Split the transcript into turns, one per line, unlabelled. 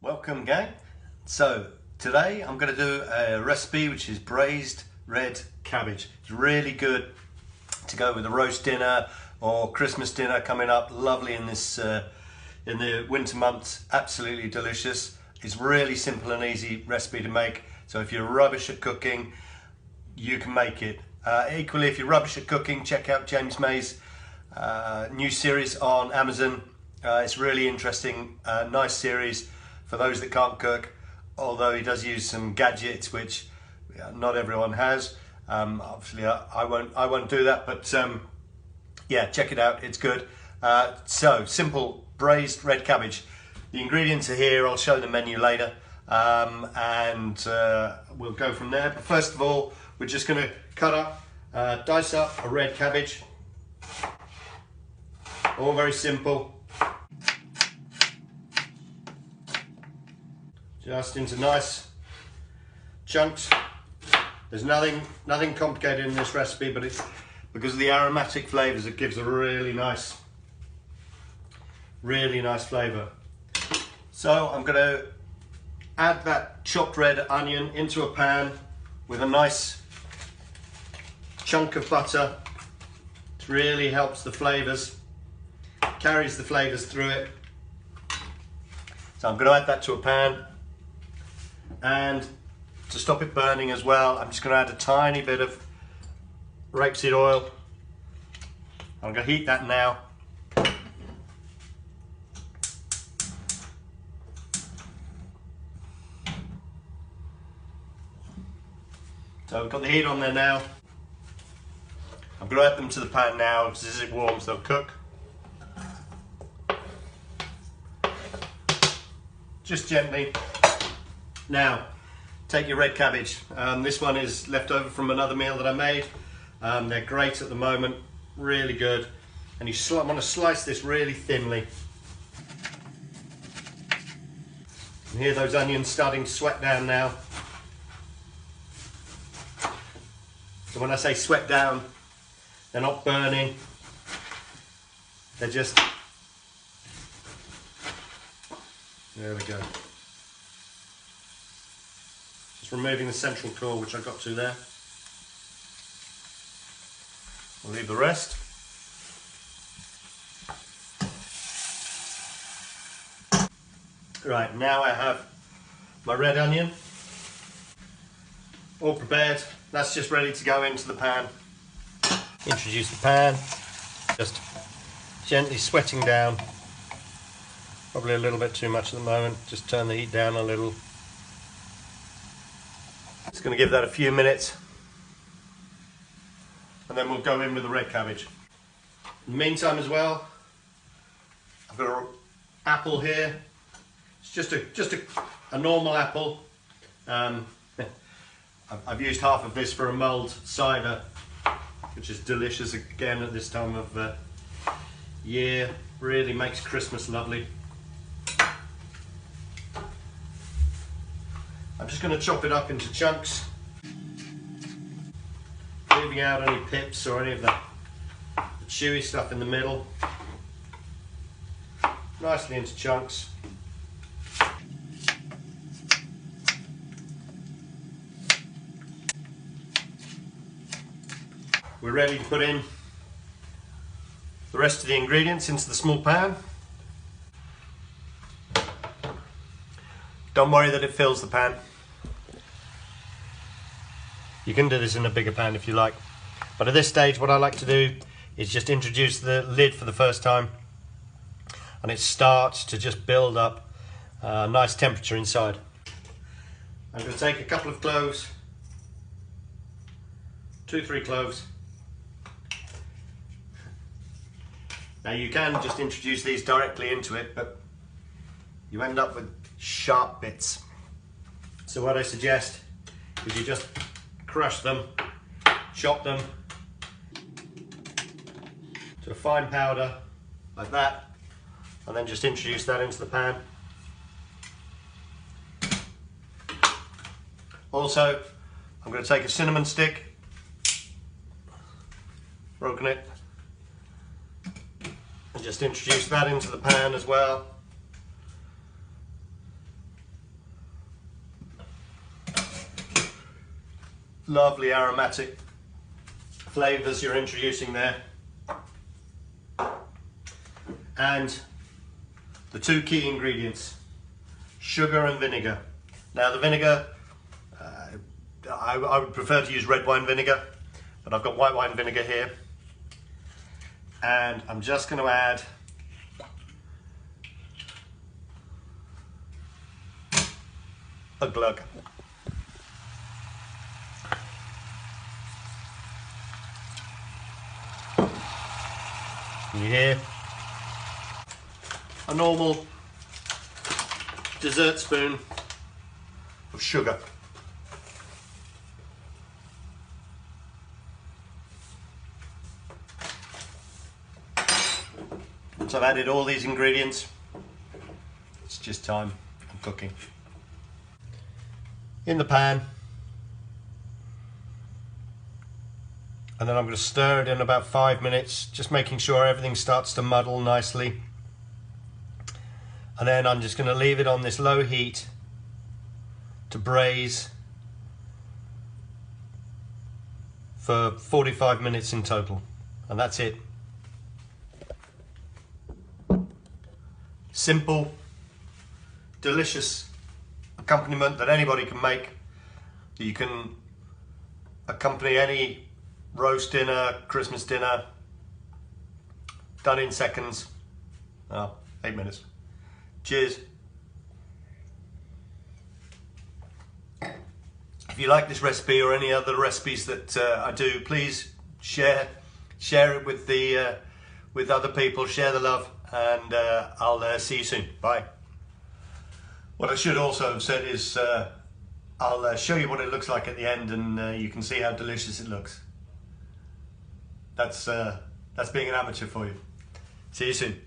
Welcome gang. So today I'm going to do a recipe which is braised red cabbage. It's really good to go with a roast dinner or Christmas dinner coming up. Lovely in this in the winter months. Absolutely delicious. It's really simple and easy recipe to make. So if you're rubbish at cooking, you can make it. Equally, if you're rubbish at cooking, check out James May's new series on Amazon. It's really interesting, nice series for those that can't cook, although he does use some gadgets which not everyone has. Obviously I won't do that, but yeah, check it out, it's good. So simple braised red cabbage. The ingredients are here, I'll show the menu later, and we'll go from there. But first of all, we're just going to cut up, dice up a red cabbage. All very simple. Just into nice chunks. There's nothing complicated in this recipe, but it's because of the aromatic flavors, it gives a really nice flavor. So I'm going to add that chopped red onion into a pan with a nice chunk of butter. It really helps the flavors, carries the flavors through it. So I'm going to add that to a pan. And to stop it burning as well, I'm just going to add a tiny bit of rapeseed oil. I'm going to heat that now. So we've got the heat on there now. I'm going to add them to the pan now, because as it warms they'll cook. Just gently. Now, take your red cabbage. This one is left over from another meal that I made. They're great at the moment, really good. And you want to slice this really thinly. And hear those onions starting to sweat down now. So when I say sweat down, they're not burning. They're just... There we go. Just removing the central core, which I got to there. I'll leave the rest. Right, now I have my red onion all prepared. That's just ready to go into the pan. Introduce the pan, just gently sweating down. Probably a little bit too much at the moment. Just turn the heat down a little. Just going to give that a few minutes, and then we'll go in with the red cabbage. In the meantime as well, I've got an apple here. It's just a normal apple. I've used half of this for a mulled cider, which is delicious again at this time of year. Really makes Christmas lovely. I'm just going to chop it up into chunks, leaving out any pips or any of the chewy stuff in the middle. Nicely into chunks. We're ready to put in the rest of the ingredients into the small pan. Don't worry that it fills the pan. You can do this in a bigger pan if you like. But at this stage, what I like to do is just introduce the lid for the first time. And it starts to just build up a nice temperature inside. I'm going to take a couple of cloves, 2-3 cloves. Now you can just introduce these directly into it, but you end up with sharp bits. So what I suggest is you just crush them, chop them to a fine powder like that, and then just introduce that into the pan. Also, I'm going to take a cinnamon stick, broken it, and just introduce that into the pan as well. lovely aromatic flavors you're introducing there. And the two key ingredients, sugar and vinegar. Now the vinegar, I would prefer to use red wine vinegar, but I've got white wine vinegar here. And I'm just going to add a glug. And you hear a normal dessert spoon of sugar. Once I've added all these ingredients, it's just time for cooking. In the pan, and then I'm going to stir it in about 5 minutes, just making sure everything starts to muddle nicely. And then I'm just going to leave it on this low heat to braise for 45 minutes in total, and that's it. Simple, delicious accompaniment that anybody can make. You can accompany any roast dinner, Christmas dinner, done in seconds. 8 minutes. Cheers. If you like this recipe or any other recipes that I do, please share it with the with other people. Share the love, and I'll see you soon. Bye. What I should also have said is I'll show you what it looks like at the end, and you can see how delicious it looks. That's being an amateur for you. See you soon.